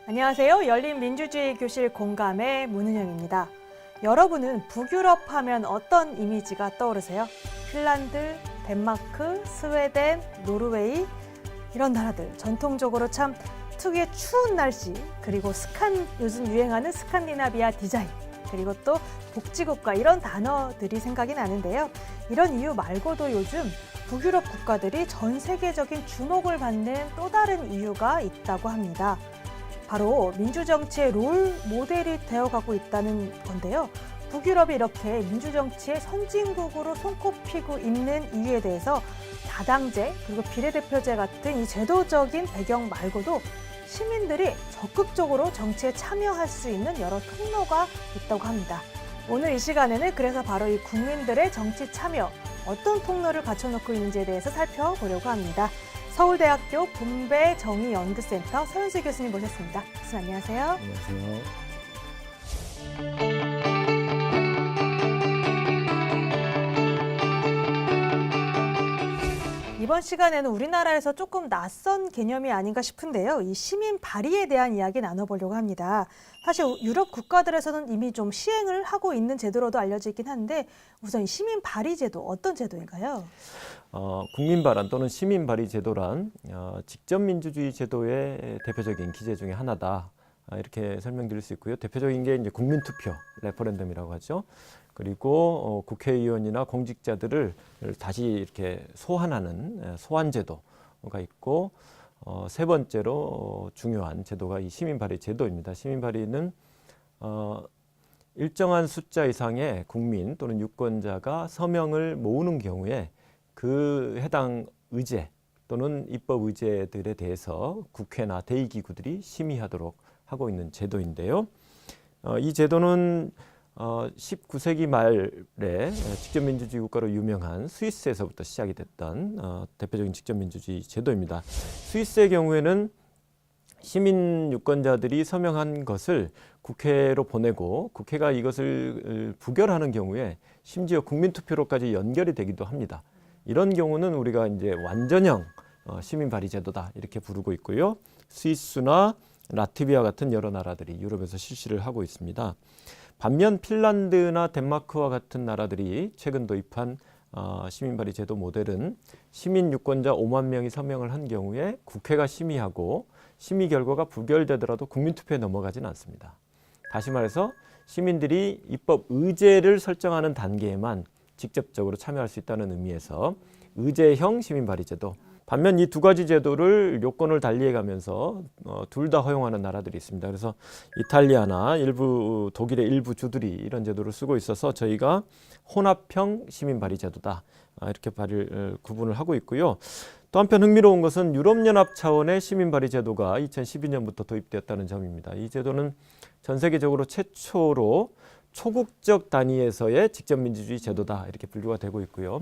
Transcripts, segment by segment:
안녕하세요. 열린민주주의 교실 공감의 문은영입니다. 여러분은 북유럽 하면 어떤 이미지가 떠오르세요? 핀란드, 덴마크, 스웨덴, 노르웨이 이런 나라들 전통적으로 참 특유의 추운 날씨 그리고 요즘 유행하는 스칸디나비아 디자인 그리고 또 복지국가 이런 단어들이 생각이 나는데요. 이런 이유 말고도 요즘 북유럽 국가들이 전 세계적인 주목을 받는 또 다른 이유가 있다고 합니다. 바로 민주정치의 롤 모델이 되어가고 있다는 건데요. 북유럽이 이렇게 민주정치의 선진국으로 손꼽히고 있는 이유에 대해서 다당제 그리고 비례대표제 같은 이 제도적인 배경 말고도 시민들이 적극적으로 정치에 참여할 수 있는 여러 통로가 있다고 합니다. 오늘 이 시간에는 그래서 바로 이 국민들의 정치 참여 어떤 통로를 갖춰놓고 있는지에 대해서 살펴보려고 합니다. 서울대학교 분배정의연구센터 서현수 교수님 모셨습니다. 교수님 안녕하세요. 안녕하세요. 이번 시간에는 우리나라에서 조금 낯선 개념이 아닌가 싶은데요. 이 시민 발의에 대한 이야기 나눠보려고 합니다. 사실 유럽 국가들에서는 이미 좀 시행을 하고 있는 제도로도 알려져 있긴 한데 우선 이 시민 발의 제도 어떤 제도인가요? 국민발의 또는 시민발의 제도란 직접민주주의 제도의 대표적인 기제 중에 하나다. 이렇게 설명드릴 수 있고요. 대표적인 게 이제 국민투표, 레퍼런덤이라고 하죠. 그리고 국회의원이나 공직자들을 다시 이렇게 소환하는 소환제도가 있고 세 번째로 중요한 제도가 이 시민발의 제도입니다. 시민발의는 일정한 숫자 이상의 국민 또는 유권자가 서명을 모으는 경우에 그 해당 의제 또는 입법 의제들에 대해서 국회나 대의기구들이 심의하도록 하고 있는 제도인데요. 이 제도는 19세기 말에 직접민주주의 국가로 유명한 스위스에서부터 시작이 됐던 대표적인 직접민주주의 제도입니다. 스위스의 경우에는 시민 유권자들이 서명한 것을 국회로 보내고 국회가 이것을 부결하는 경우에 심지어 국민투표로까지 연결이 되기도 합니다. 이런 경우는 우리가 이제 완전형 시민 발의 제도다 이렇게 부르고 있고요. 스위스나 라트비아 같은 여러 나라들이 유럽에서 실시를 하고 있습니다. 반면 핀란드나 덴마크와 같은 나라들이 최근 도입한 시민 발의 제도 모델은 시민 유권자 5만 명이 서명을 한 경우에 국회가 심의하고 심의 결과가 부결되더라도 국민투표에 넘어가진 않습니다. 다시 말해서 시민들이 입법 의제를 설정하는 단계에만 직접적으로 참여할 수 있다는 의미에서 의제형 시민 발의 제도. 반면 이 두 가지 제도를 요건을 달리해가면서 둘 다 허용하는 나라들이 있습니다. 그래서 이탈리아나 일부 독일의 일부 주들이 이런 제도를 쓰고 있어서 저희가 혼합형 시민 발의 제도다 이렇게 구분을 하고 있고요. 또 한편 흥미로운 것은 유럽연합 차원의 시민 발의 제도가 2012년부터 도입되었다는 점입니다. 이 제도는 전 세계적으로 최초로 초국적 단위에서의 직접민주주의 제도다 이렇게 분류가 되고 있고요.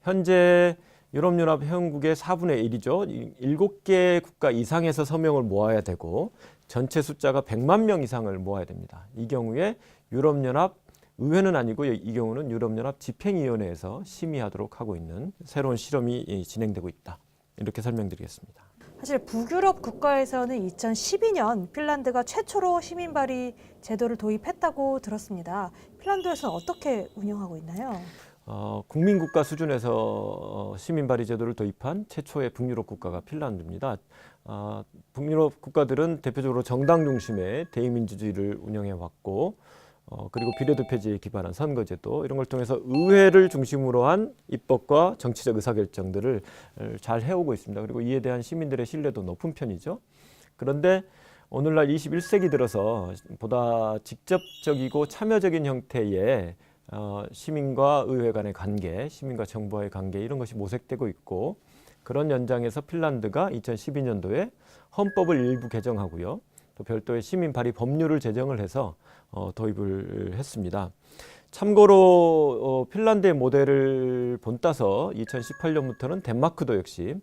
현재 유럽연합 회원국의 4분의 1이죠. 7개 국가 이상에서 서명을 모아야 되고 전체 숫자가 100만 명 이상을 모아야 됩니다. 이 경우에 유럽연합 의회는 아니고 이 경우는 유럽연합 집행위원회에서 심의하도록 하고 있는 새로운 실험이 진행되고 있다. 이렇게 설명드리겠습니다. 사실 북유럽 국가에서는 2012년 핀란드가 최초로 시민 발의 제도를 도입했다고 들었습니다. 핀란드에서는 어떻게 운영하고 있나요? 국민국가 수준에서 시민 발의 제도를 도입한 최초의 북유럽 국가가 핀란드입니다. 북유럽 국가들은 대표적으로 정당 중심의 대의민주주의를 운영해 왔고 그리고 비례대표제에 기반한 선거제도 이런 걸 통해서 의회를 중심으로 한 입법과 정치적 의사결정들을 잘 해오고 있습니다. 그리고 이에 대한 시민들의 신뢰도 높은 편이죠. 그런데 오늘날 21세기 들어서 보다 직접적이고 참여적인 형태의 시민과 의회 간의 관계, 시민과 정부와의 관계 이런 것이 모색되고 있고 그런 연장에서 핀란드가 2012년도에 헌법을 일부 개정하고요. 또 별도의 시민 발의 법률을 제정을 해서 도입을 했습니다. 참고로 핀란드의 모델을 본따서 2018년부터는 덴마크도 역시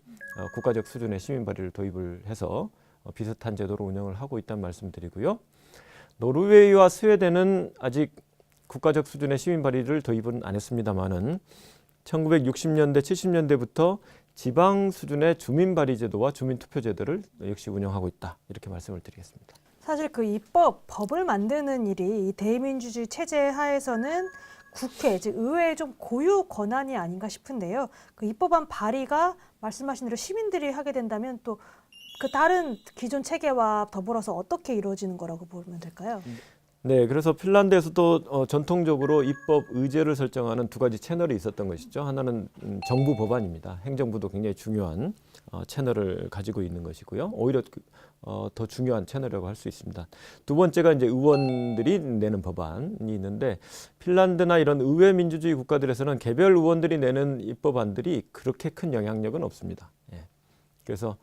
국가적 수준의 시민 발의를 도입을 해서 비슷한 제도로 운영을 하고 있다는 말씀드리고요. 노르웨이와 스웨덴은 아직 국가적 수준의 시민 발의를 도입은 안 했습니다만은 1960년대, 70년대부터 지방 수준의 주민 발의 제도와 주민 투표 제도를 역시 운영하고 있다. 이렇게 말씀을 드리겠습니다. 사실 그 법을 만드는 일이 이 대의민주주의 체제 하에서는 국회, 즉 의회의 좀 고유 권한이 아닌가 싶은데요. 그 입법안 발의가 말씀하신 대로 시민들이 하게 된다면 또 그 다른 기존 체계와 더불어서 어떻게 이루어지는 거라고 보면 될까요? 네, 그래서 핀란드에서도 전통적으로 입법 의제를 설정하는 두 가지 채널이 있었던 것이죠. 하나는 정부 법안입니다. 행정부도 굉장히 중요한 채널을 가지고 있는 것이고요. 오히려 더 중요한 채널이라고 할 수 있습니다. 두 번째가 이제 의원들이 내는 법안이 있는데 핀란드나 이런 의회 민주주의 국가들에서는 개별 의원들이 내는 입법안들이 그렇게 큰 영향력은 없습니다. 예. 그래서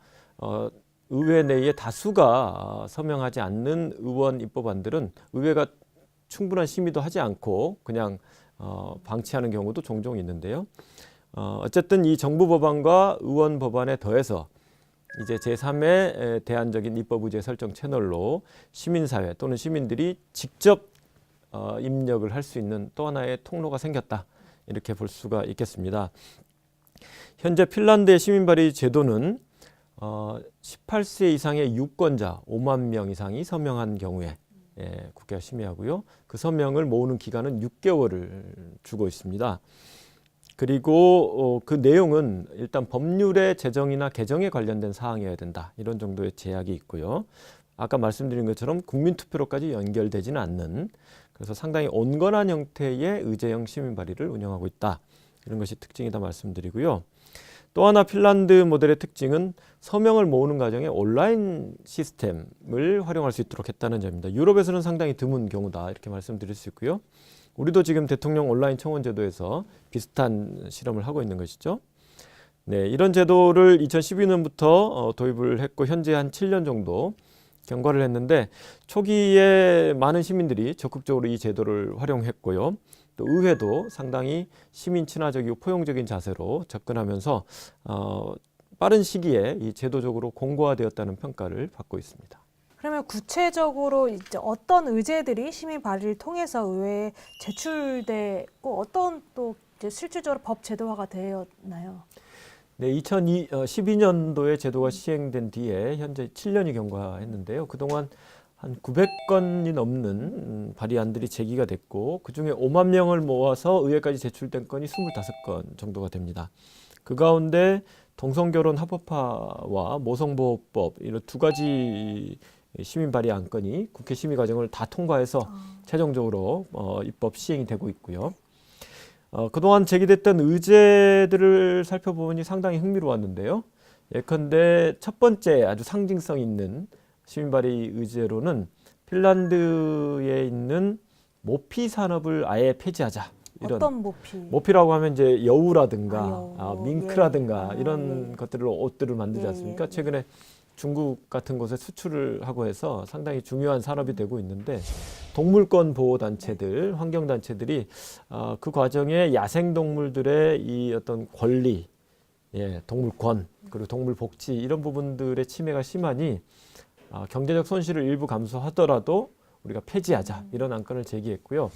의회 내에 다수가 서명하지 않는 의원 입법안들은 의회가 충분한 심의도 하지 않고 그냥 방치하는 경우도 종종 있는데요. 어쨌든 이 정부 법안과 의원 법안에 더해서 이제 제3의 대안적인 입법 의제 설정 채널로 시민사회 또는 시민들이 직접 입력을 할 수 있는 또 하나의 통로가 생겼다. 이렇게 볼 수가 있겠습니다. 현재 핀란드의 시민 발의 제도는 18세 이상의 유권자 5만 명 이상이 서명한 경우에 국회가 심의하고요. 그 서명을 모으는 기간은 6개월을 주고 있습니다. 그리고 그 내용은 일단 법률의 제정이나 개정에 관련된 사항이어야 된다. 이런 정도의 제약이 있고요. 아까 말씀드린 것처럼 국민투표로까지 연결되지는 않는, 그래서 상당히 온건한 형태의 의제형 시민 발의를 운영하고 있다. 이런 것이 특징이다 말씀드리고요. 또 하나 핀란드 모델의 특징은 서명을 모으는 과정에 온라인 시스템을 활용할 수 있도록 했다는 점입니다. 유럽에서는 상당히 드문 경우다 이렇게 말씀드릴 수 있고요. 우리도 지금 대통령 온라인 청원 제도에서 비슷한 실험을 하고 있는 것이죠. 네, 이런 제도를 2012년부터 도입을 했고 현재 한 7년 정도 경과를 했는데 초기에 많은 시민들이 적극적으로 이 제도를 활용했고요. 또 의회도 상당히 시민 친화적이고 포용적인 자세로 접근하면서 빠른 시기에 이 제도적으로 공고화되었다는 평가를 받고 있습니다. 그러면 구체적으로 이제 어떤 의제들이 시민 발의를 통해서 의회에 제출되고 어떤 또 이제 실질적으로 법 제도화가 되었나요? 네, 2012년도에 제도가 시행된 뒤에 현재 7년이 경과했는데요. 그동안 한 900건이 넘는 발의안들이 제기가 됐고 그중에 5만 명을 모아서 의회까지 제출된 건이 25건 정도가 됩니다. 그 가운데 동성결혼 합법화와 모성보호법 이런 두 가지 시민 발의 안건이 국회 심의 과정을 다 통과해서 최종적으로 입법 시행이 되고 있고요. 그동안 제기됐던 의제들을 살펴보니 상당히 흥미로웠는데요. 예컨대 첫 번째 아주 상징성 있는 시민 발의 의제로는 핀란드에 있는 모피 산업을 아예 폐지하자. 이런 어떤 모피? 모피라고 하면 이제 여우라든가 여우. 밍크라든가 예. 이런 것들로 옷들을 만들지 예, 않습니까? 예. 최근에 중국 같은 곳에 수출을 하고 해서 상당히 중요한 산업이 되고 있는데 동물권 보호 단체들, 환경 단체들이 그 과정에 야생 동물들의 이 어떤 권리, 동물권 그리고 동물 복지 이런 부분들의 침해가 심하니 경제적 손실을 일부 감수하더라도 우리가 폐지하자 이런 안건을 제기했고요.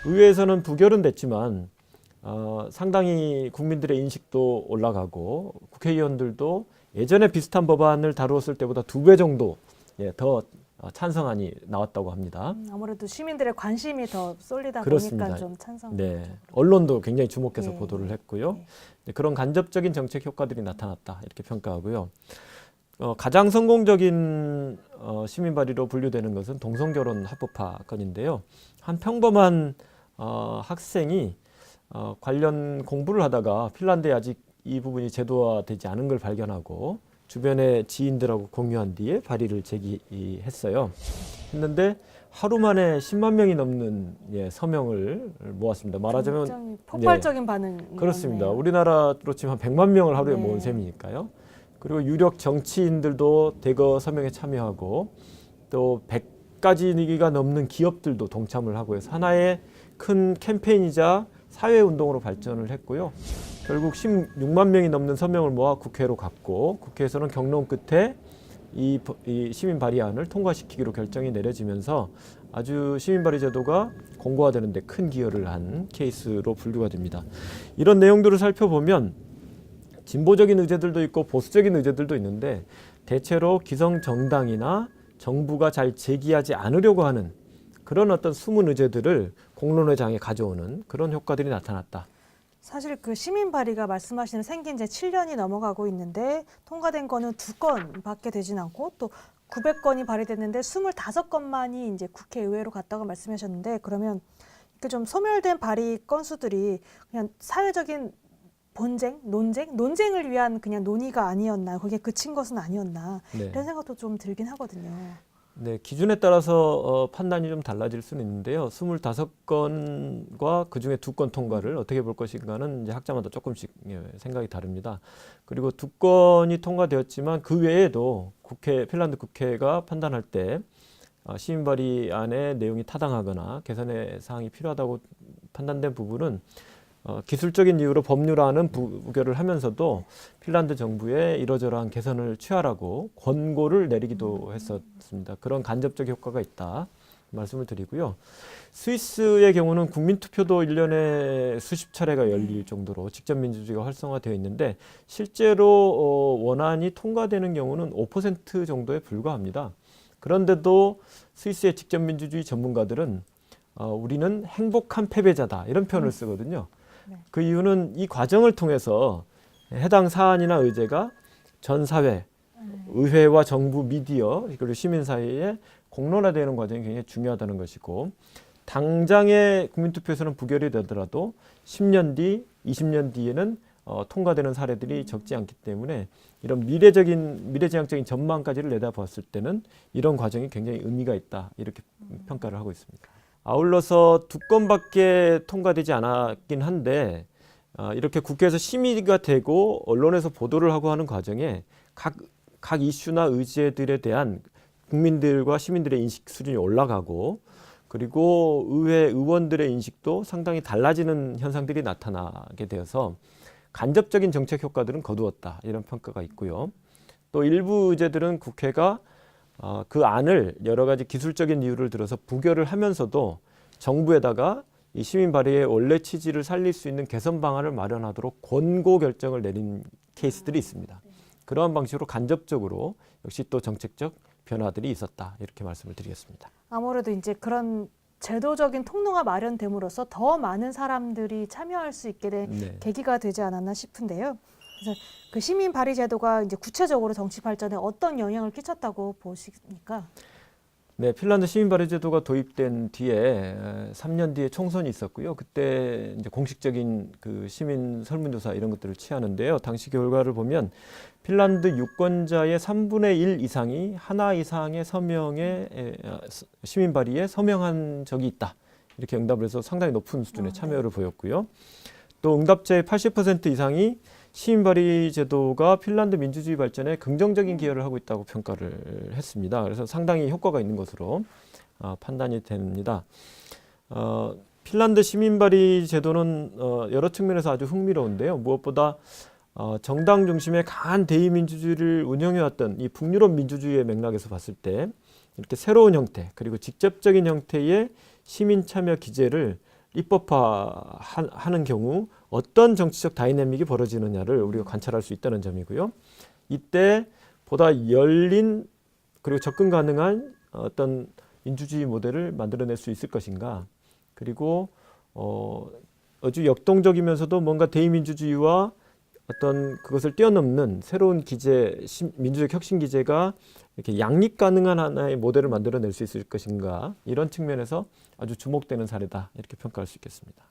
의회에서는 부결은 됐지만 상당히 국민들의 인식도 올라가고 국회의원들도 예전에 비슷한 법안을 다루었을 때보다 2배 정도 더 찬성안이 나왔다고 합니다. 아무래도 시민들의 관심이 더 쏠리다 그렇습니다. 보니까 좀 찬성. 네, 언론도 굉장히 주목해서 예. 보도를 했고요. 예. 그런 간접적인 정책 효과들이 나타났다 이렇게 평가하고요. 가장 성공적인 시민 발의로 분류되는 것은 동성결혼 합법화 건인데요. 한 평범한 학생이 관련 공부를 하다가 핀란드에 아직 이 부분이 제도화되지 않은 걸 발견하고 주변의 지인들하고 공유한 뒤에 발의를 제기했어요. 했는데 하루 만에 10만 명이 넘는 서명을 모았습니다. 말하자면 굉장히 폭발적인 반응이었네요. 그렇습니다. 우리나라로 치면 한 100만 명을 하루에 네. 모은 셈이니까요. 그리고 유력 정치인들도 대거 서명에 참여하고 또 100가지가 넘는 기업들도 동참을 하고 해서 하나의 큰 캠페인이자 사회운동으로 발전을 했고요. 결국 16만 명이 넘는 서명을 모아 국회로 갔고 국회에서는 경론 끝에 이 시민 발의안을 통과시키기로 결정이 내려지면서 아주 시민 발의 제도가 공고화되는 데 큰 기여를 한 케이스로 분류가 됩니다. 이런 내용들을 살펴보면 진보적인 의제들도 있고 보수적인 의제들도 있는데 대체로 기성 정당이나 정부가 잘 제기하지 않으려고 하는 그런 어떤 숨은 의제들을 공론회장에 가져오는 그런 효과들이 나타났다. 사실 그 시민 발의가 말씀하시는 생긴 지 7년이 넘어가고 있는데 통과된 거는 2건밖에 되진 않고 또 900건이 발의됐는데 25건만이 이제 국회의회로 갔다고 말씀하셨는데 그러면 이렇게 좀 소멸된 발의 건수들이 그냥 사회적인 본쟁, 논쟁을 위한 그냥 논의가 아니었나, 거기에 그친 것은 아니었나 네. 이런 생각도 좀 들긴 하거든요. 네, 기준에 따라서 판단이 좀 달라질 수는 있는데요. 25건과 그중에 2건 통과를 어떻게 볼 것인가는 이제 학자마다 조금씩 생각이 다릅니다. 그리고 2건이 통과되었지만 그 외에도 핀란드 국회가 판단할 때 시민 발의안의 내용이 타당하거나 개선의 사항이 필요하다고 판단된 부분은 기술적인 이유로 법률안은 부결을 하면서도 핀란드 정부에 이러저러한 개선을 취하라고 권고를 내리기도 했었습니다. 그런 간접적 효과가 있다 말씀을 드리고요. 스위스의 경우는 국민투표도 1년에 수십 차례가 열릴 정도로 직접 민주주의가 활성화되어 있는데 실제로 원안이 통과되는 경우는 5% 정도에 불과합니다. 그런데도 스위스의 직접 민주주의 전문가들은 우리는 행복한 패배자다 이런 표현을 쓰거든요. 그 이유는 이 과정을 통해서 해당 사안이나 의제가 전 사회, 의회와 정부, 미디어 그리고 시민 사이에 공론화되는 과정이 굉장히 중요하다는 것이고 당장의 국민투표에서는 부결이 되더라도 10년 뒤, 20년 뒤에는 통과되는 사례들이 적지 않기 때문에 이런 미래지향적인 전망까지를 내다봤을 때는 이런 과정이 굉장히 의미가 있다 이렇게 평가를 하고 있습니다. 아울러서 2건밖에 통과되지 않았긴 한데 이렇게 국회에서 심의가 되고 언론에서 보도를 하고 하는 과정에 각 이슈나 의제들에 대한 국민들과 시민들의 인식 수준이 올라가고 그리고 의회 의원들의 인식도 상당히 달라지는 현상들이 나타나게 되어서 간접적인 정책 효과들은 거두었다 이런 평가가 있고요. 또 일부 의제들은 국회가 그 안을 여러 가지 기술적인 이유를 들어서 부결을 하면서도 정부에다가 이 시민 발의의 원래 취지를 살릴 수 있는 개선 방안을 마련하도록 권고 결정을 내린 케이스들이 있습니다. 그러한 방식으로 간접적으로 역시 또 정책적 변화들이 있었다 이렇게 말씀을 드리겠습니다. 아무래도 이제 그런 제도적인 통로가 마련됨으로써 더 많은 사람들이 참여할 수 있게 된 계기가 되지 않았나 싶은데요. 그래서 그 시민 발의 제도가 이제 구체적으로 정치 발전에 어떤 영향을 끼쳤다고 보십니까? 네, 핀란드 시민 발의 제도가 도입된 뒤에 3년 뒤에 총선이 있었고요. 그때 이제 공식적인 그 시민 설문조사 이런 것들을 취하는데요. 당시 결과를 보면 핀란드 유권자의 3분의 1 이상이 하나 이상의 서명에 시민 발의에 서명한 적이 있다. 이렇게 응답을 해서 상당히 높은 수준의 참여를 보였고요. 또 응답자의 80% 이상이 시민 발의 제도가 핀란드 민주주의 발전에 긍정적인 기여를 하고 있다고 평가를 했습니다. 그래서 상당히 효과가 있는 것으로 판단이 됩니다. 핀란드 시민 발의 제도는 여러 측면에서 아주 흥미로운데요. 무엇보다 정당 중심의 강한 대의 민주주의를 운영해왔던 이 북유럽 민주주의의 맥락에서 봤을 때 이렇게 새로운 형태 그리고 직접적인 형태의 시민 참여 기제를 입법화하는 경우 어떤 정치적 다이내믹이 벌어지느냐를 우리가 관찰할 수 있다는 점이고요. 이때 보다 열린 그리고 접근 가능한 어떤 민주주의 모델을 만들어낼 수 있을 것인가. 그리고 아주 역동적이면서도 뭔가 대의민주주의와 어떤 그것을 뛰어넘는 새로운 기제, 민주적 혁신 기제가 이렇게 양립 가능한 하나의 모델을 만들어낼 수 있을 것인가 이런 측면에서 아주 주목되는 사례다 이렇게 평가할 수 있겠습니다.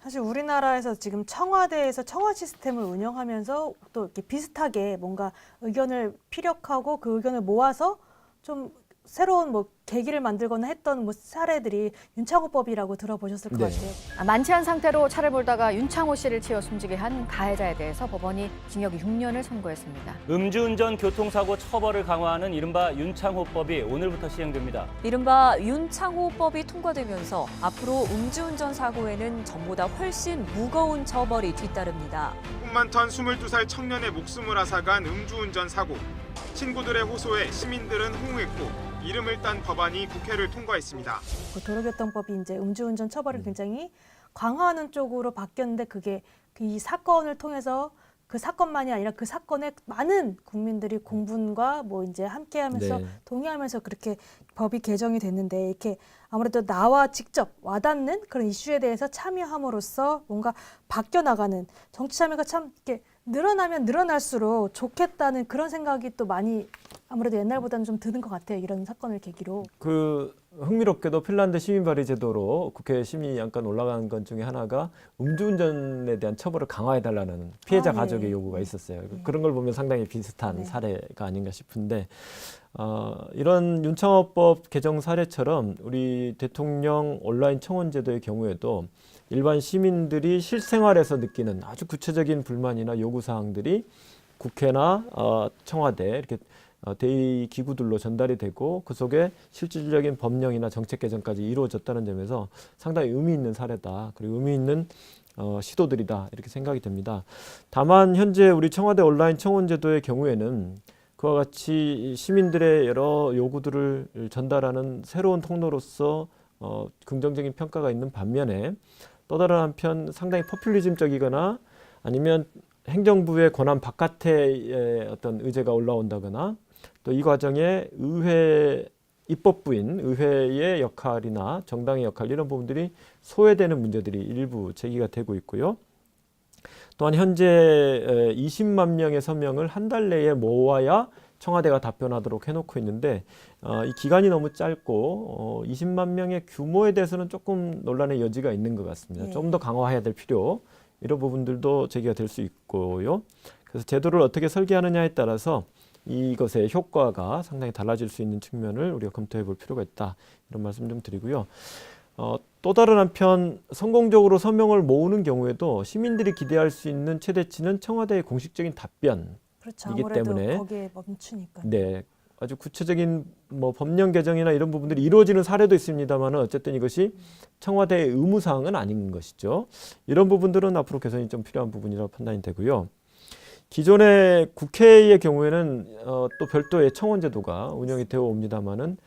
사실 우리나라에서 지금 청와대에서 청와 시스템을 운영하면서 또 이렇게 비슷하게 뭔가 의견을 피력하고 그 의견을 모아서 좀 새로운 뭐 계기를 만들거나 했던 뭐 사례들이 윤창호법이라고 들어보셨을 것 같아요. 만취한 상태로 차를 몰다가 윤창호 씨를 치어 숨지게 한 가해자에 대해서 법원이 징역 6년을 선고했습니다. 음주운전 교통사고 처벌을 강화하는 이른바 윤창호법이 오늘부터 시행됩니다. 이른바 윤창호법이 통과되면서 앞으로 음주운전 사고에는 전보다 훨씬 무거운 처벌이 뒤따릅니다. 꿈만턴 22살 청년의 목숨을 앗아간 음주운전 사고. 친구들의 호소에 시민들은 호응했고 이름을 딴 법안이 국회를 통과했습니다. 그 도로교통법이 이제 음주운전 처벌을 굉장히 강화하는 쪽으로 바뀌었는데 그게 이 사건을 통해서 그 사건만이 아니라 그 사건에 많은 국민들이 공분과 뭐 이제 함께하면서 네. 동의하면서 그렇게 법이 개정이 됐는데 이렇게 아무래도 나와 직접 와닿는 그런 이슈에 대해서 참여함으로써 뭔가 바뀌어 나가는 정치 참여가 참 이렇게 늘어나면 늘어날수록 좋겠다는 그런 생각이 또 많이 아무래도 옛날보다는 좀 드는 것 같아요. 이런 사건을 계기로. 그 흥미롭게도 핀란드 시민 발의 제도로 국회 심의 안건 올라간 것 중에 하나가 음주운전에 대한 처벌을 강화해달라는 피해자 네. 가족의 요구가 있었어요. 네. 그런 걸 보면 상당히 비슷한 네. 사례가 아닌가 싶은데 이런 윤창호법 개정 사례처럼 우리 대통령 온라인 청원 제도의 경우에도 일반 시민들이 실생활에서 느끼는 아주 구체적인 불만이나 요구 사항들이 국회나 청와대 이렇게 대의 기구들로 전달이 되고 그 속에 실질적인 법령이나 정책 개정까지 이루어졌다는 점에서 상당히 의미 있는 사례다. 그리고 의미 있는 시도들이다. 이렇게 생각이 됩니다. 다만 현재 우리 청와대 온라인 청원 제도의 경우에는 그와 같이 시민들의 여러 요구들을 전달하는 새로운 통로로서 긍정적인 평가가 있는 반면에 또 다른 한편 상당히 포퓰리즘적이거나 아니면 행정부의 권한 바깥의 어떤 의제가 올라온다거나 또 이 과정에 의회 입법부인 의회의 역할이나 정당의 역할 이런 부분들이 소외되는 문제들이 일부 제기가 되고 있고요. 또한 현재 20만 명의 서명을 한 달 내에 모아야 청와대가 답변하도록 해놓고 있는데 이 기간이 너무 짧고 20만 명의 규모에 대해서는 조금 논란의 여지가 있는 것 같습니다. 네. 좀 더 강화해야 될 필요 이런 부분들도 제기가 될 수 있고요. 그래서 제도를 어떻게 설계하느냐에 따라서 이것의 효과가 상당히 달라질 수 있는 측면을 우리가 검토해 볼 필요가 있다. 이런 말씀 좀 드리고요. 또 다른 한편 성공적으로 서명을 모으는 경우에도 시민들이 기대할 수 있는 최대치는 청와대의 공식적인 답변. 그렇죠. 이기 아무래도 때문에 거기에 멈추니까. 네, 아주 구체적인 뭐 법령 개정이나 이런 부분들이 이루어지는 사례도 있습니다만 어쨌든 이것이 청와대의 의무 사항은 아닌 것이죠. 이런 부분들은 앞으로 개선이 좀 필요한 부분이라고 판단이 되고요. 기존의 국회의 경우에는 또 별도의 청원제도가 운영이 되어 옵니다만은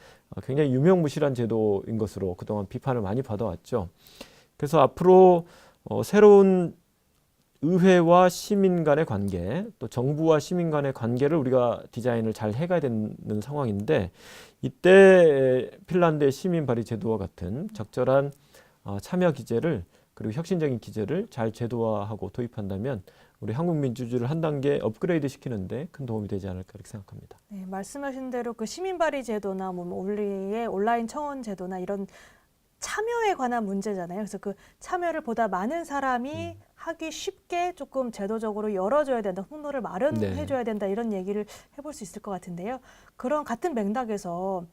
굉장히 유명무실한 제도인 것으로 그동안 비판을 많이 받아왔죠. 그래서 앞으로 새로운 의회와 시민 간의 관계, 또 정부와 시민 간의 관계를 우리가 디자인을 잘 해가야 되는 상황인데 이때 핀란드의 시민 발의 제도와 같은 적절한 참여 기제를 그리고 혁신적인 기제를 잘 제도화하고 도입한다면 우리 한국 민주주의를 한 단계 업그레이드 시키는데 큰 도움이 되지 않을까 이렇게 생각합니다. 네, 말씀하신 대로 그 시민 발의 제도나 뭐 우리의 온라인 청원 제도나 이런 참여에 관한 문제잖아요. 그래서 그 참여를 보다 많은 사람이 하기 쉽게 조금 제도적으로 열어줘야 된다, 통로를 마련해줘야 된다 이런 얘기를 해볼 수 있을 것 같은데요. 그런 같은 맥락에서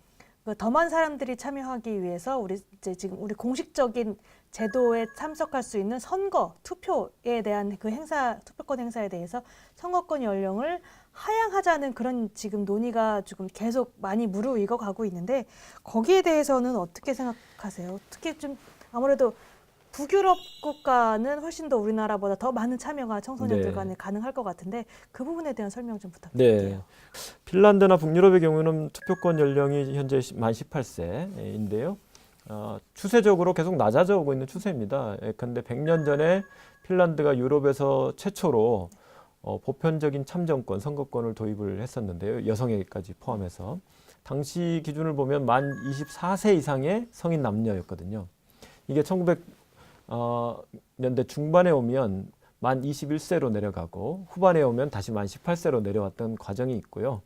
더 많은 사람들이 참여하기 위해서 우리 이제 지금 우리 공식적인 제도에 참석할 수 있는 선거, 투표에 대한 그 행사, 투표권 행사에 대해서 선거권 연령을 하향하자는 그런 지금 논의가 지금 계속 많이 무르익어 가고 있는데 거기에 대해서는 어떻게 생각하세요? 특히 좀 아무래도 북유럽 국가는 훨씬 더 우리나라보다 더 많은 참여가 청소년들 간에 가능할 것 같은데 그 부분에 대한 설명 좀 부탁드릴게요. 네. 핀란드나 북유럽의 경우는 투표권 연령이 현재 만 18세인데요. 추세적으로 계속 낮아져 오고 있는 추세입니다. 그런데 100년 전에 핀란드가 유럽에서 최초로 보편적인 참정권, 선거권을 도입을 했었는데요. 여성에게까지 포함해서. 당시 기준을 보면 만 24세 이상의 성인 남녀였거든요. 이게 1900년대 중반에 오면 만 21세로 내려가고 후반에 오면 다시 만 18세로 내려왔던 과정이 있고요.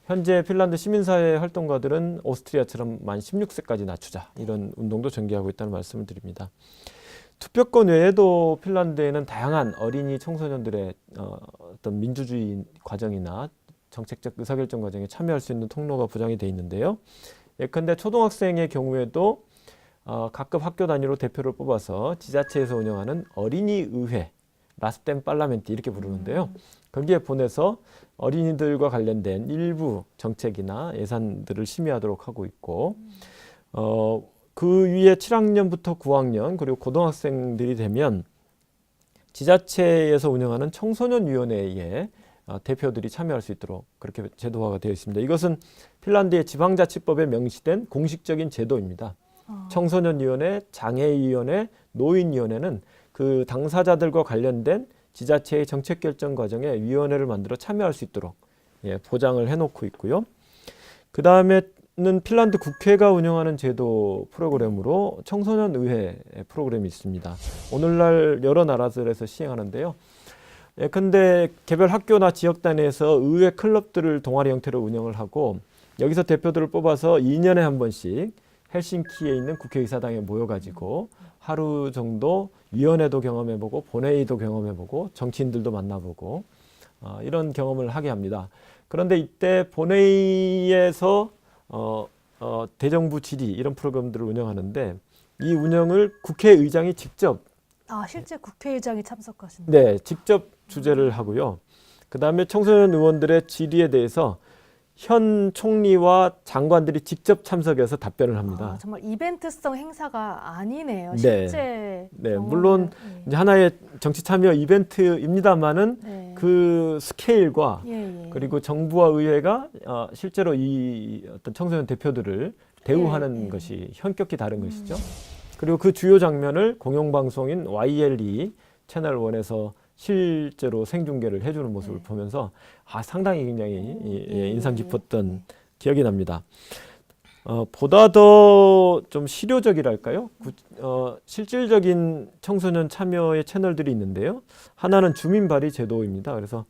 현재 핀란드 시민사회 활동가들은 오스트리아처럼 만 16세까지 낮추자 이런 운동도 전개하고 있다는 말씀을 드립니다. 투표권 외에도 핀란드에는 다양한 어린이 청소년들의 어떤 민주주의 과정이나 정책적 의사결정 과정에 참여할 수 있는 통로가 보장이 돼 있는데요. 예컨대 초등학생의 경우에도 각급 학교 단위로 대표를 뽑아서 지자체에서 운영하는 어린이 의회, 라스템 팔라멘트 이렇게 부르는데요. 거기에 보내서 어린이들과 관련된 일부 정책이나 예산들을 심의하도록 하고 있고 그 위에 7학년부터 9학년 그리고 고등학생들이 되면 지자체에서 운영하는 청소년위원회에 대표들이 참여할 수 있도록 그렇게 제도화가 되어 있습니다. 이것은 핀란드의 지방자치법에 명시된 공식적인 제도입니다. 청소년위원회, 장애위원회, 노인위원회는 그 당사자들과 관련된 지자체의 정책 결정 과정에 위원회를 만들어 참여할 수 있도록 보장을 해놓고 있고요. 그 다음에는 핀란드 국회가 운영하는 제도 프로그램으로 청소년 의회 프로그램이 있습니다. 오늘날 여러 나라들에서 시행하는데요. 근데 개별 학교나 지역 단위에서 의회 클럽들을 동아리 형태로 운영을 하고 여기서 대표들을 뽑아서 2년에 한 번씩 헬싱키에 있는 국회의사당에 모여가지고 하루 정도 위원회도 경험해보고 본회의도 경험해보고 정치인들도 만나보고 이런 경험을 하게 합니다. 그런데 이때 본회의에서 대정부 질의 이런 프로그램들을 운영하는데 이 운영을 국회의장이 직접 실제 국회의장이 참석하신다. 네, 직접 주재를 하고요. 그 다음에 청소년 의원들의 질의에 대해서 현 총리와 장관들이 직접 참석해서 답변을 합니다. 정말 이벤트성 행사가 아니네요. 네. 실제. 네, 물론 이제 하나의 정치 참여 이벤트입니다만은 네. 그 스케일과 예. 그리고 정부와 의회가 실제로 이 어떤 청소년 대표들을 대우하는 예. 것이 현격히 다른 것이죠. 그리고 그 주요 장면을 공영방송인 YLE 채널 1에서 실제로 생중계를 해주는 모습을 보면서 상당히 굉장히 인상 깊었던 기억이 납니다. 보다 더 좀 실효적이랄까요? 실질적인 청소년 참여의 채널들이 있는데요. 하나는 주민발의 제도입니다. 그래서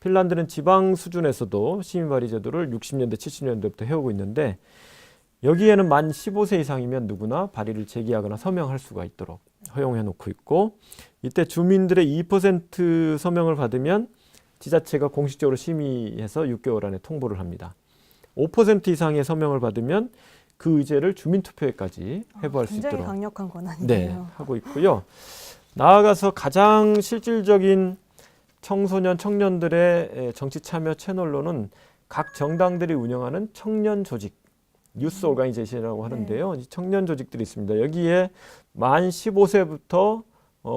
핀란드는 지방 수준에서도 시민발의 제도를 60년대, 70년대부터 해오고 있는데 여기에는 만 15세 이상이면 누구나 발의를 제기하거나 서명할 수가 있도록 허용해 놓고 있고 이때 주민들의 2% 서명을 받으면 지자체가 공식적으로 심의해서 6개월 안에 통보를 합니다. 5% 이상의 서명을 받으면 그 의제를 주민투표에까지 회부할 수 굉장히 있도록 강력한 권한이네요. 네, 하고 있고요. 나아가서 가장 실질적인 청소년, 청년들의 정치 참여 채널로는 각 정당들이 운영하는 청년 조직, 뉴스 오르가니제이션이라고 하는데요. 이 청년 조직들이 있습니다. 여기에 만 15세부터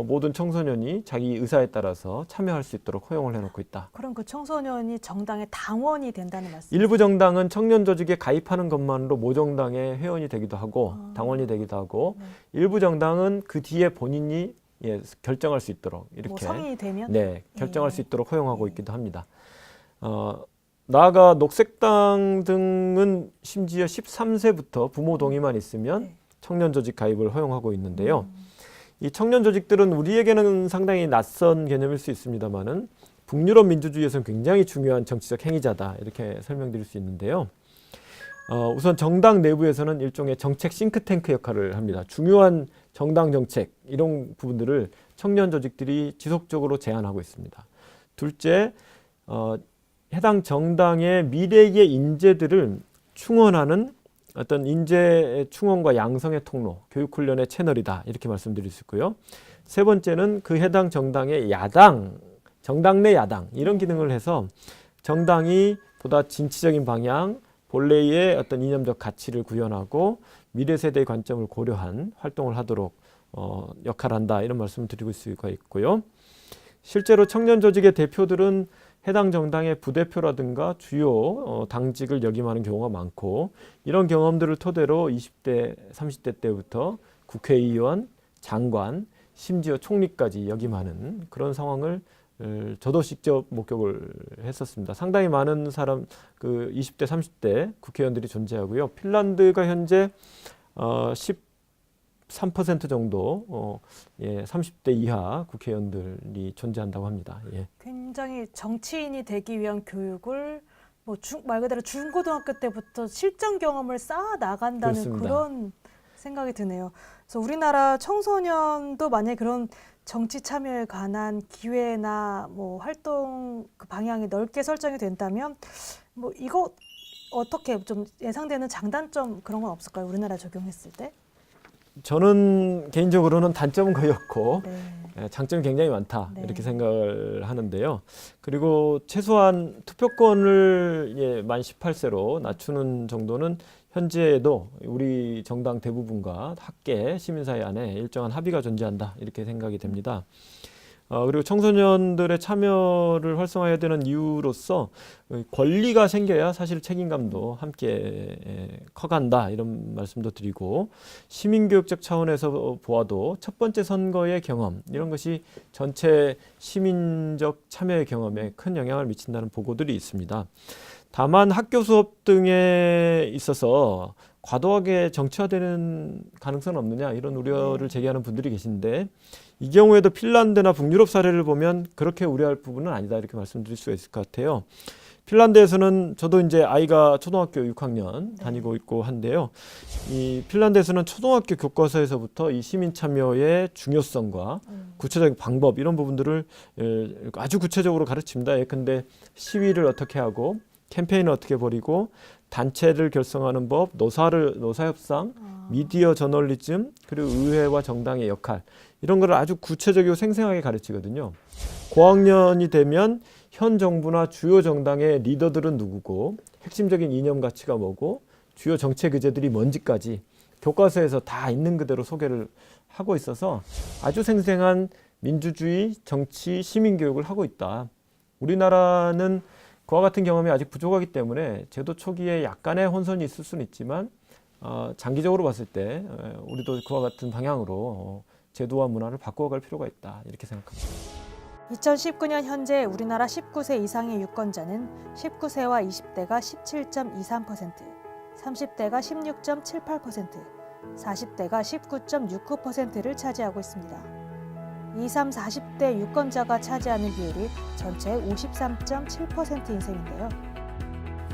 모든 청소년이 자기 의사에 따라서 참여할 수 있도록 허용을 해놓고 있다. 그럼 그 청소년이 정당의 당원이 된다는 말씀이죠? 일부 정당은 청년 조직에 가입하는 것만으로 모정당의 회원이 되기도 하고 당원이 되기도 하고 일부 정당은 그 뒤에 본인이 결정할 수 있도록 이렇게 성인이 되면? 결정할 수 있도록 허용하고 있기도 합니다. 나아가 녹색당 등은 심지어 13세부터 부모 동의만 있으면 청년 조직 가입을 허용하고 있는데요. 이 청년 조직들은 우리에게는 상당히 낯선 개념일 수 있습니다만은 북유럽 민주주의에서는 굉장히 중요한 정치적 행위자다 이렇게 설명드릴 수 있는데요. 우선 정당 내부에서는 일종의 정책 싱크탱크 역할을 합니다. 중요한 정당 정책 이런 부분들을 청년 조직들이 지속적으로 제안하고 있습니다. 둘째, 해당 정당의 미래의 인재들을 충원하는 어떤 인재 충원과 양성의 통로, 교육훈련의 채널이다 이렇게 말씀드릴 수 있고요. 세 번째는 그 해당 정당의 야당, 정당 내 야당 이런 기능을 해서 정당이 보다 진취적인 방향, 본래의 어떤 이념적 가치를 구현하고 미래 세대의 관점을 고려한 활동을 하도록 역할한다 이런 말씀을 드리고 수가 있고요. 실제로 청년 조직의 대표들은 해당 정당의 부대표라든가 주요 당직을 역임하는 경우가 많고 이런 경험들을 토대로 20대, 30대 때부터 국회의원, 장관, 심지어 총리까지 역임하는 그런 상황을 저도 직접 목격을 했었습니다. 상당히 많은 사람, 그 20대, 30대 국회의원들이 존재하고요. 핀란드가 현재 13% 정도 30대 이하 국회의원들이 존재한다고 합니다. 굉장히 정치인이 되기 위한 교육을 말 그대로 중고등학교 때부터 실전 경험을 쌓아 나간다는 그렇습니다. 그런 생각이 드네요. 그래서 우리나라 청소년도 만약에 그런 정치 참여에 관한 기회나 활동 그 방향이 넓게 설정이 된다면 이거 어떻게 좀 예상되는 장단점 그런 건 없을까요? 우리나라 적용했을 때? 저는 개인적으로는 단점은 거의 없고 네. 장점이 굉장히 많다 네. 이렇게 생각을 하는데요. 그리고 최소한 투표권을 만 18세로 낮추는 정도는 현재에도 우리 정당 대부분과 학계, 시민사회 안에 일정한 합의가 존재한다 이렇게 생각이 됩니다. 그리고 청소년들의 참여를 활성화해야 되는 이유로서 권리가 생겨야 사실 책임감도 함께 커간다 이런 말씀도 드리고 시민교육적 차원에서 보아도 첫 번째 선거의 경험 이런 것이 전체 시민적 참여의 경험에 큰 영향을 미친다는 보고들이 있습니다. 다만 학교 수업 등에 있어서 과도하게 정치화되는 가능성은 없느냐 이런 우려를 제기하는 분들이 계신데 이 경우에도 핀란드나 북유럽 사례를 보면 그렇게 우려할 부분은 아니다 이렇게 말씀드릴 수가 있을 것 같아요. 핀란드에서는 저도 이제 아이가 초등학교 6학년 다니고 있고 한데요. 이 핀란드에서는 초등학교 교과서에서부터 이 시민 참여의 중요성과 구체적인 방법 이런 부분들을 아주 구체적으로 가르칩니다. 예컨대 시위를 어떻게 하고 캠페인을 어떻게 벌이고 단체를 결성하는 법, 노사협상, 미디어 저널리즘, 그리고 의회와 정당의 역할 이런 걸 아주 구체적이고 생생하게 가르치거든요. 고학년이 되면 현 정부나 주요 정당의 리더들은 누구고 핵심적인 이념 가치가 뭐고 주요 정책 의제들이 뭔지까지 교과서에서 다 있는 그대로 소개를 하고 있어서 아주 생생한 민주주의, 정치, 시민교육을 하고 있다. 우리나라는 그와 같은 경험이 아직 부족하기 때문에 제도 초기에 약간의 혼선이 있을 수는 있지만 장기적으로 봤을 때 우리도 그와 같은 방향으로 제도와 문화를 바꿔갈 필요가 있다 이렇게 생각합니다. 2019년 현재 우리나라 19세 이상의 유권자는 19세와 20대가 17.23%, 30대가 16.78%, 40대가 19.69%를 차지하고 있습니다. 20, 40대 유권자가 차지하는 비율이 전체의 53.7%인 셈인데요.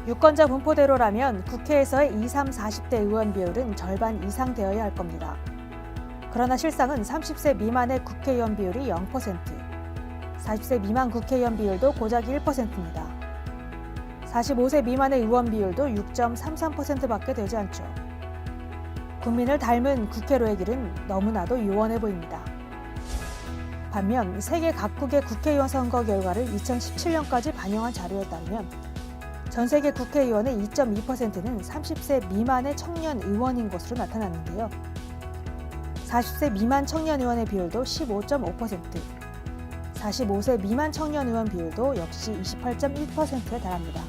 유권자 분포대로라면 국회에서의 20, 40대 의원 비율은 절반 이상 되어야 할 겁니다. 그러나 실상은 30세 미만의 국회의원 비율이 0%, 40세 미만 국회의원 비율도 고작 1%입니다. 45세 미만의 의원 비율도 6.33%밖에 되지 않죠. 국민을 닮은 국회로의 길은 너무나도 요원해 보입니다. 반면 세계 각국의 국회의원 선거 결과를 2017년까지 반영한 자료에 따르면 전 세계 국회의원의 2.2%는 30세 미만의 청년 의원인 것으로 나타났는데요. 40세 미만 청년 의원의 비율도 15.5%, 45세 미만 청년 의원 비율도 역시 28.1%에 달합니다.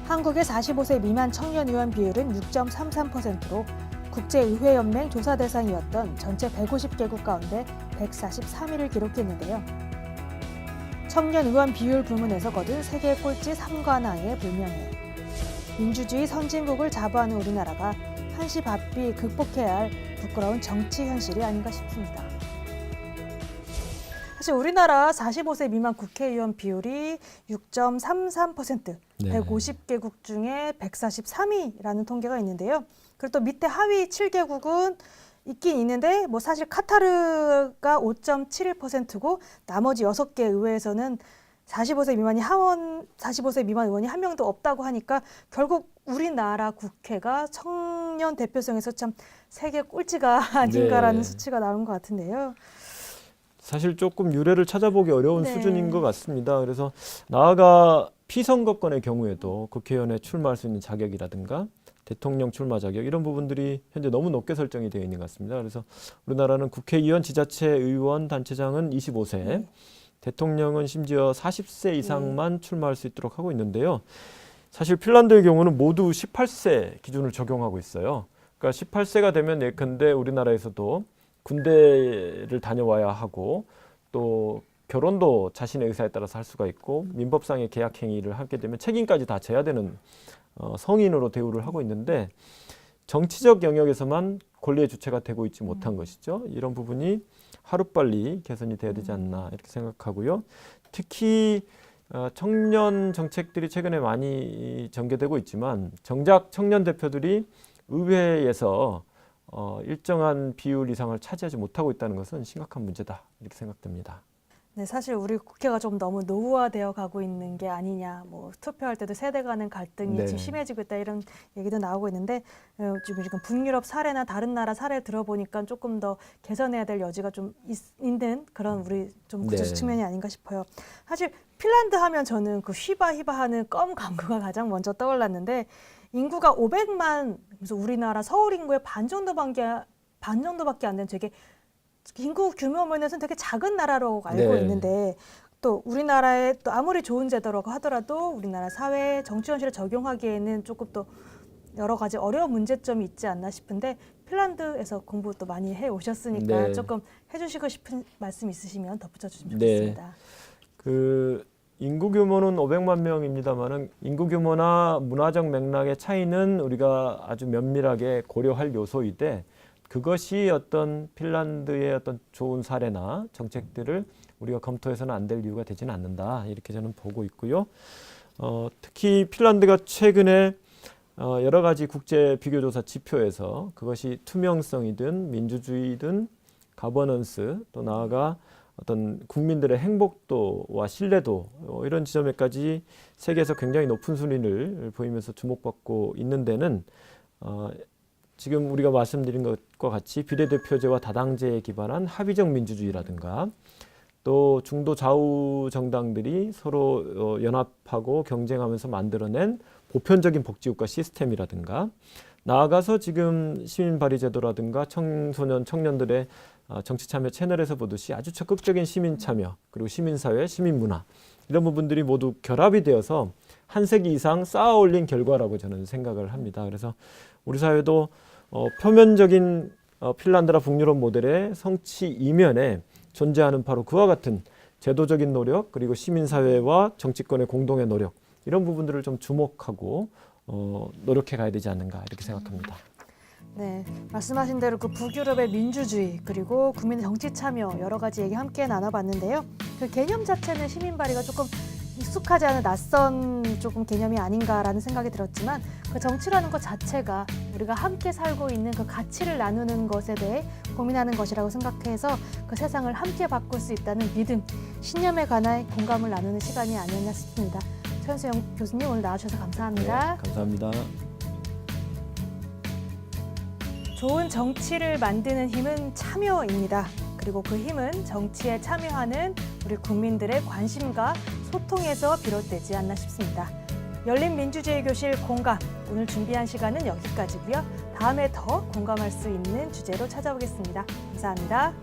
한국의 45세 미만 청년 의원 비율은 6.33%로 국제의회연맹 조사 대상이었던 전체 150개국 가운데 143위를 기록했는데요. 청년 의원 비율 부문에서 거둔 세계 꼴찌 3관왕에 불명예. 민주주의 선진국을 자부하는 우리나라가 한시바삐 극복해야 할 부끄러운 정치 현실이 아닌가 싶습니다. 사실 우리나라 45세 미만 국회의원 비율이 6.33%, 네. 150개국 중에 143위라는 통계가 있는데요. 그리고 또 밑에 하위 7개국은 있긴 있는데 뭐 사실 카타르가 5.71%고 나머지 6개 의회에서는 45세 미만 의원이 한 명도 없다고 하니까 결국 우리나라 국회가 청년 대표성에서 참 세계 꼴찌가 아닌가라는 수치가 나온 것 같은데요. 사실 조금 유래를 찾아보기 어려운 네. 수준인 것 같습니다. 그래서 나아가 피선거권의 경우에도 국회의원에 출마할 수 있는 자격이라든가 대통령 출마 자격 이런 부분들이 현재 너무 높게 설정이 되어 있는 것 같습니다. 그래서 우리나라는 국회의원, 지자체 의원, 단체장은 25세, 대통령은 심지어 40세 이상만 출마할 수 있도록 하고 있는데요. 사실 핀란드의 경우는 모두 18세 기준을 적용하고 있어요. 그러니까 18세가 되면 예컨대 우리나라에서도 군대를 다녀와야 하고 또 결혼도 자신의 의사에 따라서 할 수가 있고 민법상의 계약 행위를 하게 되면 책임까지 다 져야 되는 성인으로 대우를 하고 있는데 정치적 영역에서만 권리의 주체가 되고 있지 못한 것이죠. 이런 부분이 하루빨리 개선이 돼야 되지 않나 이렇게 생각하고요. 특히 청년 정책들이 최근에 많이 전개되고 있지만 정작 청년 대표들이 의회에서 일정한 비율 이상을 차지하지 못하고 있다는 것은 심각한 문제다 이렇게 생각됩니다. 네, 사실 우리 국회가 좀 너무 노후화되어 가고 있는 게 아니냐, 뭐 투표할 때도 세대 간의 갈등이 네. 지금 심해지고 있다 이런 얘기도 나오고 있는데 지금 북유럽 사례나 다른 나라 사례 들어보니까 조금 더 개선해야 될 여지가 좀 있는 그런 우리 좀 구조적 네. 측면이 아닌가 싶어요. 사실 핀란드 하면 저는 그 휘바휘바 하는 껌 광고가 가장 먼저 떠올랐는데 인구가 500만, 그래서 우리나라 서울 인구의 반 정도밖에 안 되는 되게 인구 규모 면에서는 되게 작은 나라로 알고 네. 있는데 또 우리나라에 또 아무리 좋은 제도라고 하더라도 우리나라 사회 정치 현실에 적용하기에는 조금 또 여러 가지 어려운 문제점이 있지 않나 싶은데 핀란드에서 공부 또 많이 해 오셨으니까 네. 조금 해주시고 싶은 말씀 있으시면 덧붙여 주시면 네. 좋겠습니다. 그 인구 규모는 500만 명입니다만은 인구 규모나 문화적 맥락의 차이는 우리가 아주 면밀하게 고려할 요소이되 그것이 어떤 핀란드의 어떤 좋은 사례나 정책들을 우리가 검토해서는 안 될 이유가 되지는 않는다 이렇게 저는 보고 있고요. 특히 핀란드가 최근에 여러 가지 국제 비교조사 지표에서 그것이 투명성이든 민주주의든 가버넌스 또 나아가 어떤 국민들의 행복도와 신뢰도 이런 지점에까지 세계에서 굉장히 높은 순위를 보이면서 주목받고 있는 데는 지금 우리가 말씀드린 것과 같이 비례대표제와 다당제에 기반한 합의적 민주주의라든가 또 중도 좌우 정당들이 서로 연합하고 경쟁하면서 만들어낸 보편적인 복지국가 시스템이라든가 나아가서 지금 시민발의제도라든가 청소년, 청년들의 정치 참여 채널에서 보듯이 아주 적극적인 시민 참여 그리고 시민사회, 시민문화 이런 부분들이 모두 결합이 되어서 한 세기 이상 쌓아 올린 결과라고 저는 생각을 합니다. 그래서 우리 사회도 표면적인 핀란드나 북유럽 모델의 성취 이면에 존재하는 바로 그와 같은 제도적인 노력 그리고 시민사회와 정치권의 공동의 노력 이런 부분들을 좀 주목하고 노력해 가야 되지 않는가 이렇게 생각합니다. 네, 말씀하신 대로 그 북유럽의 민주주의 그리고 국민의 정치 참여 여러 가지 얘기 함께 나눠봤는데요. 그 개념 자체는 시민 발의가 조금 익숙하지 않은 낯선 조금 개념이 아닌가라는 생각이 들었지만 그 정치라는 것 자체가 우리가 함께 살고 있는 그 가치를 나누는 것에 대해 고민하는 것이라고 생각해서 그 세상을 함께 바꿀 수 있다는 믿음, 신념에 관한 공감을 나누는 시간이 아니었나 싶습니다. 최현수 교수님 오늘 나와주셔서 감사합니다. 네, 감사합니다. 좋은 정치를 만드는 힘은 참여입니다. 그리고 그 힘은 정치에 참여하는 우리 국민들의 관심과 소통에서 비롯되지 않나 싶습니다. 열린민주주의 교실 공감, 오늘 준비한 시간은 여기까지고요. 다음에 더 공감할 수 있는 주제로 찾아오겠습니다. 감사합니다.